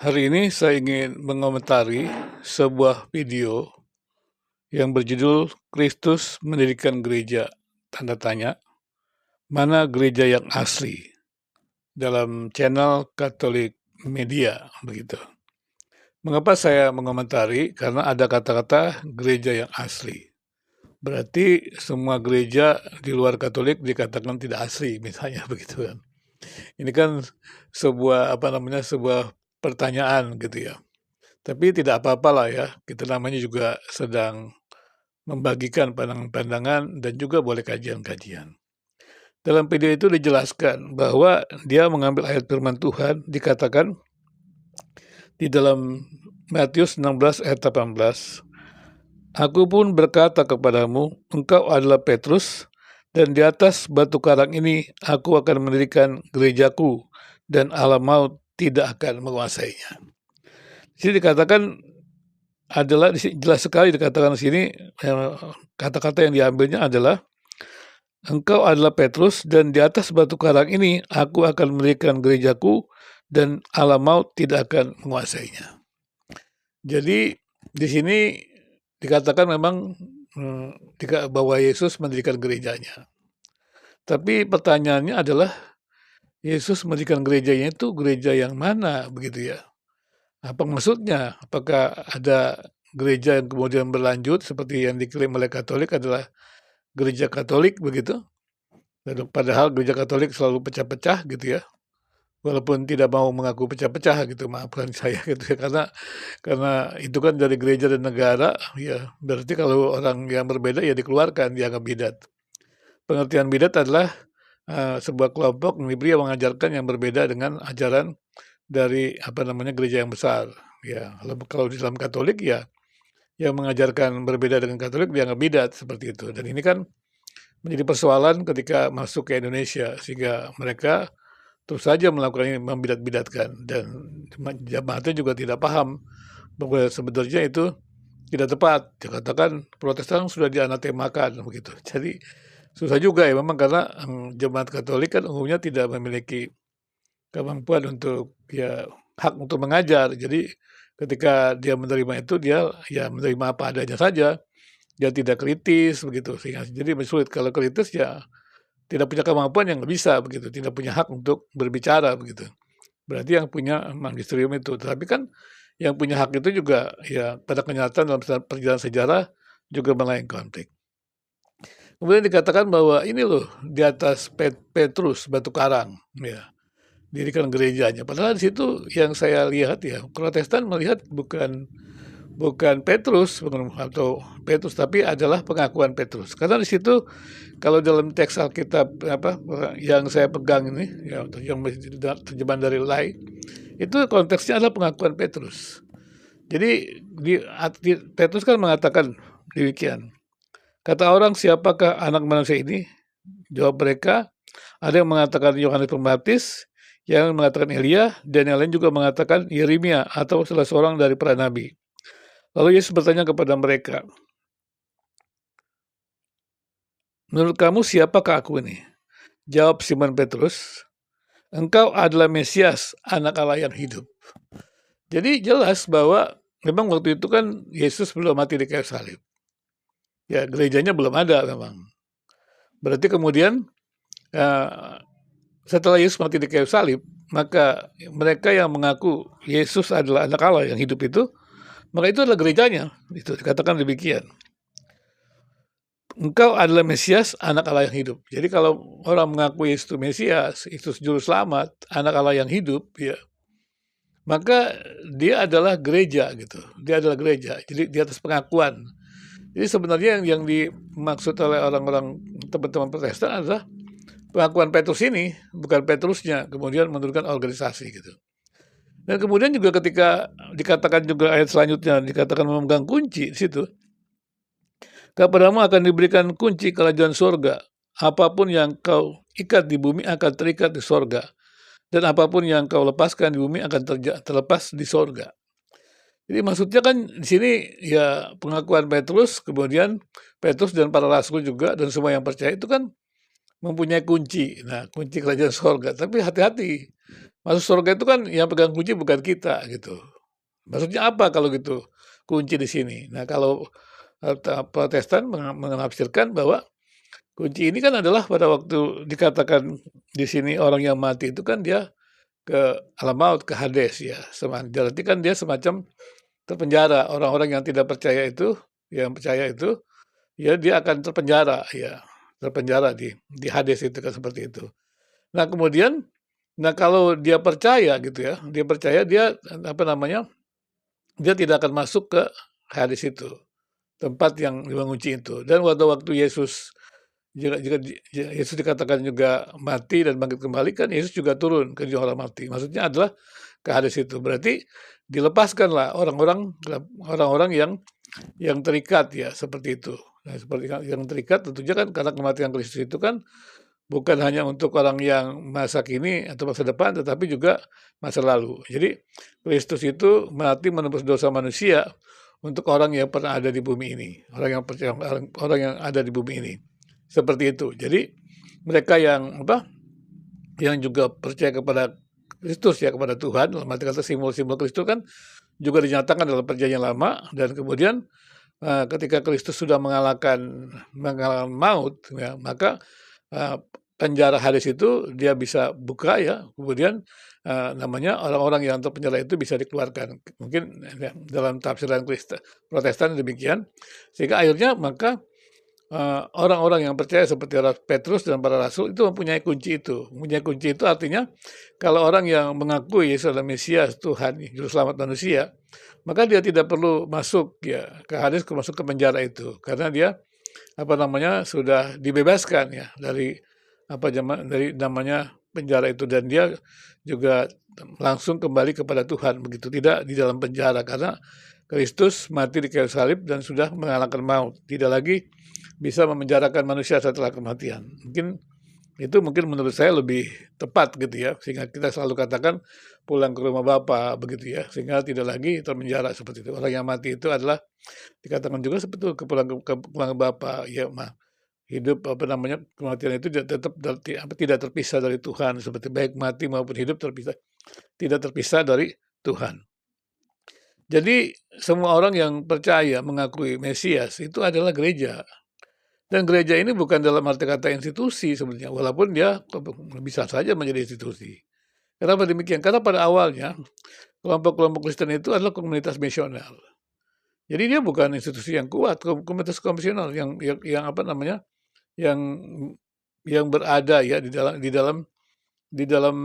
Hari ini saya ingin mengomentari sebuah video yang berjudul "Kristus Mendirikan Gereja?" Tanda tanya, mana gereja yang asli? Dalam channel Katolik Media, begitu. Mengapa saya mengomentari? Karena ada kata-kata gereja yang asli. Berarti semua gereja di luar Katolik dikatakan tidak asli, misalnya begitu kan. Ini kan sebuah pertanyaan gitu ya. Tapi tidak apa-apalah ya, kita namanya juga sedang membagikan pandangan-pandangan dan juga boleh kajian-kajian. Dalam video itu dijelaskan bahwa dia mengambil ayat firman Tuhan, dikatakan di dalam Matius 16 ayat 18, "Aku pun berkata kepadamu, engkau adalah Petrus, dan di atas batu karang ini aku akan mendirikan gerejaku, dan alam maut tidak akan menguasainya." Jadi dikatakan adalah jelas sekali dikatakan di sini, kata-kata yang diambilnya adalah, "Engkau adalah Petrus, dan di atas batu karang ini aku akan mendirikan gerejaku, dan alam maut tidak akan menguasainya." Jadi di sini dikatakan memang bahwa Yesus mendirikan gerejanya. Tapi pertanyaannya adalah Yesus mendirikan gerejanya itu gereja yang mana begitu ya? Apa maksudnya? Apakah ada gereja yang kemudian berlanjut seperti yang diklaim oleh Katolik adalah gereja Katolik begitu? Padahal gereja Katolik selalu pecah-pecah gitu ya, walaupun tidak mau mengaku pecah-pecah gitu, maafkan saya gitu ya, karena itu kan dari gereja dan negara, ya berarti kalau orang yang berbeda ya dikeluarkan, dianggap bidat. Pengertian bidat adalah, sebuah kelompok yang mengajarkan yang berbeda dengan ajaran dari, gereja yang besar. Ya, kalau di dalam Katolik ya, yang mengajarkan berbeda dengan Katolik dianggap bidat, seperti itu. Dan ini kan menjadi persoalan ketika masuk ke Indonesia, sehingga mereka terus saja melakukan ini, membidat-bidatkan, dan jemaatnya juga tidak paham bahwa sebenarnya itu tidak tepat. Dikatakan Protestan sudah dianatemakan, begitu. Jadi susah juga ya memang karena, jemaat Katolik kan umumnya tidak memiliki kemampuan untuk hak untuk mengajar. Jadi ketika dia menerima itu, dia ya menerima apa adanya saja. Dia tidak kritis begitu, sehingga jadi sulit. Kalau kritis ya tidak punya kemampuan yang nggak bisa begitu, tidak punya hak untuk berbicara begitu. Berarti yang punya magisterium itu. Tapi kan yang punya hak itu juga ya pada kenyataan dalam perjalanan sejarah juga melayang konflik. Kemudian dikatakan bahwa ini loh di atas Petrus batu karang, ya dirikan gerejanya. Padahal di situ yang saya lihat ya, Protestan melihat bukan Petrus atau Petrus, tapi adalah pengakuan Petrus. Karena di situ kalau dalam teks Alkitab yang saya pegang ini, ya yang terjemahan dari Lai, itu konteksnya adalah pengakuan Petrus. Jadi Petrus kan mengatakan demikian. Kata orang, siapakah anak manusia ini? Jawab mereka, ada yang mengatakan Yohanes Pembaptis, yang mengatakan Elia, dan yang lain juga mengatakan Yeremia atau salah seorang dari para nabi. Lalu Yesus bertanya kepada mereka, menurut kamu siapakah aku ini? Jawab Simon Petrus, engkau adalah Mesias, anak Allah yang hidup. Jadi jelas bahwa memang waktu itu kan Yesus belum mati di kayu salib. Ya, gerejanya belum ada memang. Berarti kemudian setelah Yesus mati di kayu salib, maka mereka yang mengaku Yesus adalah anak Allah yang hidup itu, maka itu adalah gerejanya. Itu dikatakan demikian. Engkau adalah Mesias, anak Allah yang hidup. Jadi kalau orang mengaku Yesus itu Mesias, Yesus juru selamat, anak Allah yang hidup, ya, maka dia adalah gereja gitu. Dia adalah gereja. Jadi di atas pengakuan. Jadi sebenarnya yang dimaksud oleh orang-orang teman-teman Protestan adalah pengakuan Petrus ini, bukan Petrusnya, kemudian menurunkan organisasi gitu. Dan kemudian juga ketika dikatakan juga ayat selanjutnya, dikatakan memegang kunci di situ, kepadamu akan diberikan kunci kerajaan surga. Apapun yang kau ikat di bumi akan terikat di surga. Dan apapun yang kau lepaskan di bumi akan terlepas di surga. Jadi maksudnya kan di sini ya pengakuan Petrus, kemudian Petrus dan para rasul juga dan semua yang percaya itu kan mempunyai kunci. Nah, kunci kerajaan surga. Tapi hati-hati. Masuk surga itu kan yang pegang kunci bukan kita gitu. Maksudnya apa kalau gitu, kunci di sini? Nah kalau, Protestan menafsirkan bahwa kunci ini kan adalah pada waktu dikatakan di sini orang yang mati itu kan dia ke alam maut, ke Hades ya, berarti kan dia semacam terpenjara. Orang-orang yang tidak percaya itu, yang percaya itu, ya dia akan terpenjara ya, terpenjara di Hades itu kan seperti itu. Nah kemudian, nah kalau dia percaya gitu ya, dia percaya dia, apa namanya, dia tidak akan masuk ke Hades itu, tempat yang mengunci itu. Dan waktu Yesus jika jika Yesus dikatakan juga mati dan bangkit kembali, kan Yesus juga turun ke dunia orang mati. Maksudnya adalah ke Hades itu. Berarti dilepaskanlah orang-orang yang terikat ya, seperti itu. Nah, seperti yang terikat tentunya kan karena kematian Kristus itu kan bukan hanya untuk orang yang masa kini atau masa depan, tetapi juga masa lalu. Jadi Kristus itu mati menebus dosa manusia untuk orang yang pernah ada di bumi ini, orang yang percaya, orang yang ada di bumi ini. Seperti itu. Jadi mereka yang apa? Yang juga percaya kepada Kristus ya, kepada Tuhan, dalam arti kata simbol-simbol Kristus kan juga dinyatakan dalam perjanjian lama, dan kemudian ketika Kristus sudah mengalahkan maut ya, maka penjara Hades itu dia bisa buka ya, kemudian namanya orang-orang yang terpenjara itu bisa dikeluarkan. Mungkin ya, dalam tafsiran Protestan demikian, sehingga akhirnya maka orang-orang yang percaya seperti Petrus dan para rasul itu mempunyai kunci itu. Mempunyai kunci itu artinya kalau orang yang mengakui Yesus adalah Mesias, Tuhan, Juru Selamat manusia, maka dia tidak perlu masuk ya ke Hades, masuk ke penjara itu, karena dia apa namanya sudah dibebaskan ya dari namanya penjara itu, dan dia juga langsung kembali kepada Tuhan begitu, tidak di dalam penjara karena Kristus mati di kayu salib dan sudah mengalahkan maut, tidak lagi bisa memenjarakan manusia setelah kematian. Mungkin menurut saya lebih tepat gitu ya, sehingga kita selalu katakan pulang ke rumah Bapa begitu ya, sehingga tidak lagi terpenjara seperti itu. Orang yang mati itu adalah dikatakan juga seperti itu, pulang ke Bapa ya, hidup apa namanya, kematian itu tetap tidak terpisah dari Tuhan, seperti baik mati maupun hidup tidak terpisah dari Tuhan. Jadi semua orang yang percaya mengakui Mesias itu adalah gereja. Dan gereja ini bukan dalam arti kata institusi sebenarnya, walaupun dia bisa saja menjadi institusi. Kenapa demikian? Karena pada awalnya kelompok-kelompok Kristen itu adalah komunitas misional. Jadi dia bukan institusi yang kuat, komunitas misional yang apa namanya, yang yang berada ya di dalam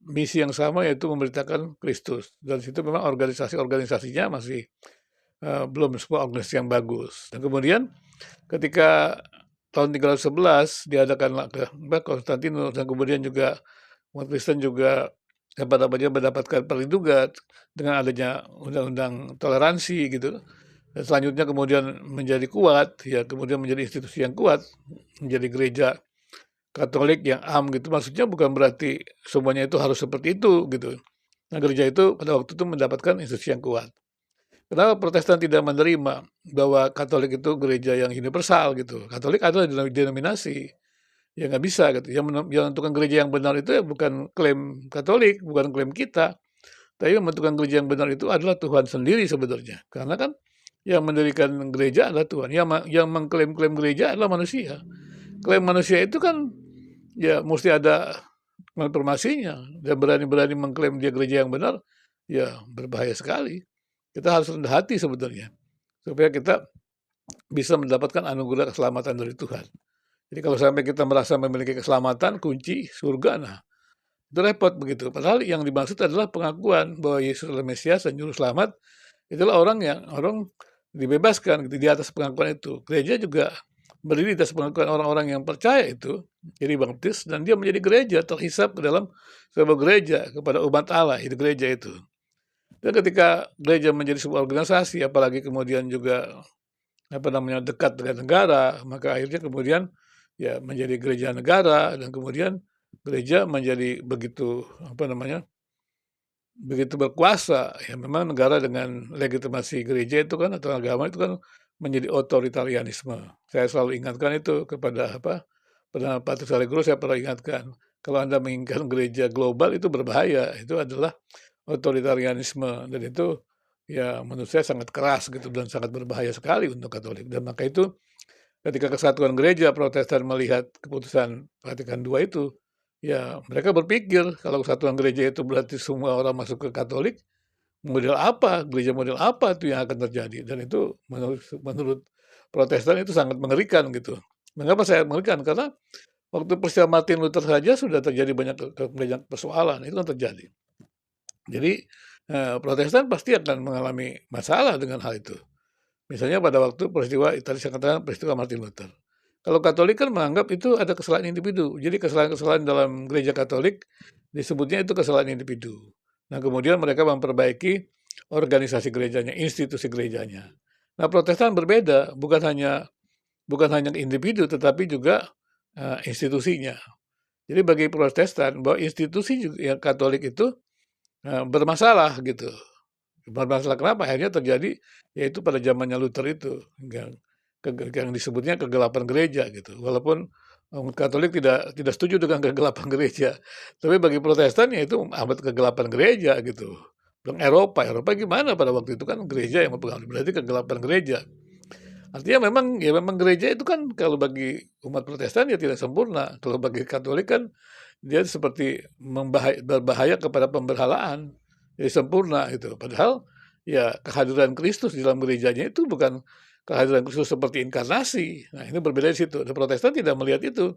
misi yang sama, yaitu memberitakan Kristus. Dan situ memang organisasinya masih belum sebuah organisasi yang bagus. Dan kemudian ketika tahun 311 diadakanlah Konstantinus, dan kemudian juga umat Kristen juga mendapatkan perlindungan dengan adanya undang-undang toleransi gitu. Dan selanjutnya kemudian menjadi kuat, ya kemudian menjadi institusi yang kuat, menjadi gereja Katolik yang gitu. Maksudnya bukan berarti semuanya itu harus seperti itu gitu. Nah gereja itu pada waktu itu mendapatkan institusi yang kuat. Kenapa Protestan tidak menerima bahwa Katolik itu gereja yang universal gitu? Katolik adalah denominasi, ya nggak bisa gitu. Yang menentukan gereja yang benar itu ya bukan klaim Katolik, bukan klaim kita, tapi yang menentukan gereja yang benar itu adalah Tuhan sendiri sebenarnya. Karena kan yang mendirikan gereja adalah Tuhan, yang mengklaim-klaim gereja adalah manusia. Klaim manusia itu kan ya mesti ada konfirmasinya, dan berani-berani mengklaim dia gereja yang benar, ya berbahaya sekali. Kita harus rendah hati sebenarnya, supaya kita bisa mendapatkan anugerah keselamatan dari Tuhan. Jadi kalau sampai kita merasa memiliki keselamatan, kunci surga, nah itu repot begitu. Padahal yang dimaksud adalah pengakuan bahwa Yesus adalah Mesias dan Juru Selamat. Itulah orang dibebaskan gitu, di atas pengakuan itu. Gereja juga berdiri di atas pengakuan orang-orang yang percaya itu, jadi baptis, dan dia menjadi gereja, terhisap ke dalam sebuah gereja kepada umat Allah, itu gereja itu. Dan ketika gereja menjadi sebuah organisasi, apalagi kemudian juga dekat dengan negara, maka akhirnya kemudian ya menjadi gereja negara, dan kemudian gereja menjadi begitu berkuasa. Ya memang negara dengan legitimasi gereja itu kan atau agama itu kan menjadi otoritarianisme. Saya selalu ingatkan itu kepada Perdana Patris Alegro, saya pernah ingatkan. Kalau Anda menginginkan gereja global itu berbahaya, itu adalah otoritarianisme dan itu ya menurut saya sangat keras gitu dan sangat berbahaya sekali untuk Katolik. Dan maka itu ketika Kesatuan Gereja Protestan melihat keputusan Vatikan II itu, ya mereka berpikir kalau Kesatuan Gereja itu berarti semua orang masuk ke Katolik, model apa, gereja model apa tuh yang akan terjadi? Dan itu menurut menurut Protestan itu sangat mengerikan gitu. Mengapa saya mengerikan? Karena waktu peristiwa Martin Luther saja sudah terjadi banyak persoalan, itu kan terjadi. Jadi, Protestan pasti akan mengalami masalah dengan hal itu. Misalnya pada waktu peristiwa tadi saya katakan peristiwa Martin Luther. Kalau Katolik kan menganggap itu ada kesalahan individu. Jadi kesalahan-kesalahan dalam gereja Katolik disebutnya itu kesalahan individu. Nah, kemudian mereka memperbaiki organisasi gerejanya, institusi gerejanya. Nah, Protestan berbeda, bukan hanya individu tetapi juga institusinya. Jadi bagi Protestan bahwa institusi yang Katolik itu bermasalah gitu. Bermasalah kenapa? Akhirnya terjadi yaitu pada zamannya Luther itu yang disebutnya kegelapan gereja gitu. Walaupun Katolik tidak setuju dengan kegelapan gereja, tapi bagi Protestan ya itu abad kegelapan gereja gitu. Belum Eropa gimana pada waktu itu kan gereja yang mempengaruhi, berarti kegelapan gereja. Artinya memang gereja itu kan kalau bagi umat Protestan ya tidak sempurna. Kalau bagi Katolik kan dia seperti berbahaya kepada pemberhalaan. Jadi sempurna itu. Padahal ya kehadiran Kristus di dalam gerejanya itu bukan kehadiran Kristus seperti inkarnasi. Nah, ini berbeda di situ. Dan Protestan tidak melihat itu.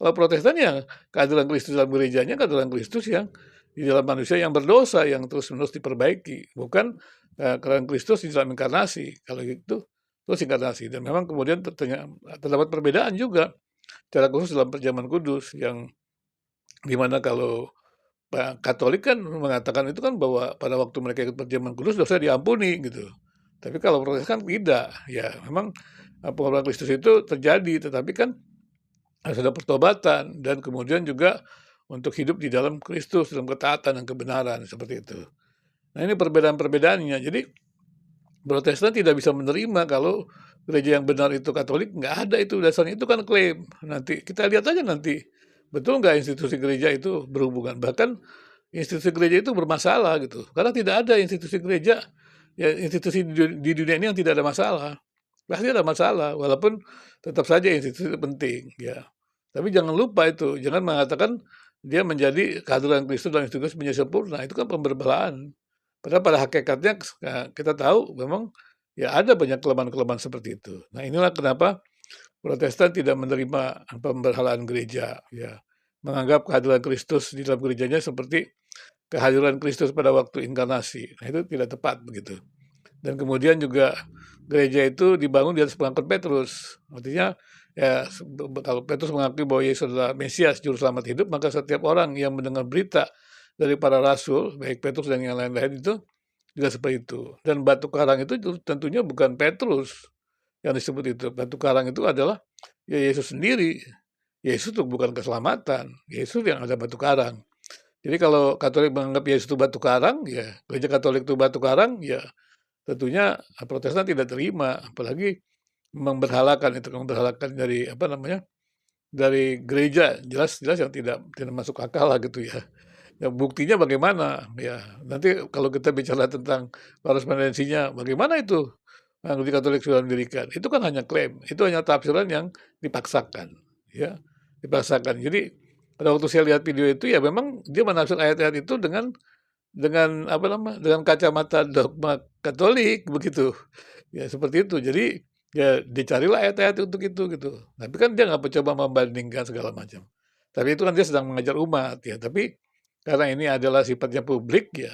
Kalau Protestan ya kehadiran Kristus dalam gerejanya kehadiran Kristus yang di dalam manusia yang berdosa yang terus-menerus diperbaiki, bukan kehadiran Kristus di dalam inkarnasi. Kalau itu terus inkarnasi. Dan memang kemudian terdapat perbedaan juga secara khusus dalam perjamuan kudus yang dimana kalau Katolik kan mengatakan itu kan bahwa pada waktu mereka ikut perjamuan kudus dosa diampuni gitu. Tapi kalau Protestan tidak, ya memang pengorbanan Kristus itu terjadi, tetapi kan harus ada pertobatan dan kemudian juga untuk hidup di dalam Kristus, dalam ketaatan dan kebenaran seperti itu. Nah ini perbedaan-perbedaannya. Jadi Protestan tidak bisa menerima kalau gereja yang benar itu Katolik, nggak ada itu dasarnya, itu kan klaim. Nanti kita lihat aja nanti, betul nggak institusi gereja itu berhubungan. Bahkan institusi gereja itu bermasalah gitu. Karena tidak ada institusi gereja, ya institusi di dunia ini yang tidak ada masalah. Pasti ada masalah, walaupun tetap saja institusi itu penting. Ya. Tapi jangan lupa itu, jangan mengatakan dia menjadi kehadiran Kristus dalam institusi menjadi sempurna. Itu kan pemberbelaan. Padahal pada hakikatnya kita tahu memang ya ada banyak kelemahan-kelemahan seperti itu. Nah inilah kenapa Protestan tidak menerima pemberhalaan gereja, ya menganggap kehadiran Kristus di dalam gerejanya seperti kehadiran Kristus pada waktu inkarnasi. Nah itu tidak tepat begitu. Dan kemudian juga gereja itu dibangun di atas pengangkut Petrus. Artinya ya kalau Petrus mengakui bahwa Yesus adalah Mesias, juru selamat hidup, maka setiap orang yang mendengar berita dari para rasul, baik Petrus dan yang lain-lain itu juga seperti itu. Dan batu karang itu tentunya bukan Petrus yang disebut itu. Batu karang itu adalah ya Yesus sendiri. Yesus itu bukan keselamatan. Yesus yang ada batu karang. Jadi kalau Katolik menganggap Yesus itu batu karang, ya gereja Katolik itu batu karang, ya tentunya Protestan tidak terima. Apalagi memberhalakan dari apa namanya, dari gereja, jelas-jelas yang tidak masuk akal lah gitu ya. Ya buktinya bagaimana? Ya, nanti kalau kita bicara tentang korespondensinya, bagaimana itu gereja Katolik sudah mendirikan? Itu kan hanya klaim, itu hanya tafsiran yang dipaksakan, ya, dipaksakan. Jadi pada waktu saya lihat video itu ya memang dia menafsir ayat-ayat itu dengan apa nama, dengan kacamata dogma Katolik begitu. Ya seperti itu. Jadi ya dicarilah ayat-ayat untuk itu gitu. Tapi kan dia nggak mencoba membandingkan segala macam. Tapi itu kan dia sedang mengajar umat ya. Tapi karena ini adalah sifatnya publik ya,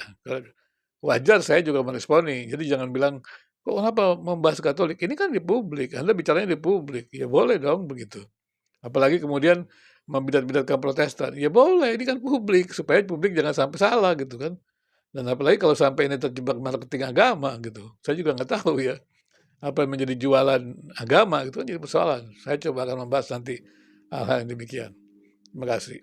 wajar saya juga meresponi. Jadi jangan bilang, kok kenapa membahas Katolik? Ini kan di publik, Anda bicaranya di publik. Ya boleh dong begitu. Apalagi kemudian membidat-bidatkan Protestan. Ya boleh, ini kan publik, supaya publik jangan sampai salah gitu kan. Dan apalagi kalau sampai ini terjebak marketing agama gitu. Saya juga nggak tahu ya, apa yang menjadi jualan agama itu kan jadi persoalan. Saya coba akan membahas nanti hal-hal yang demikian. Terima kasih.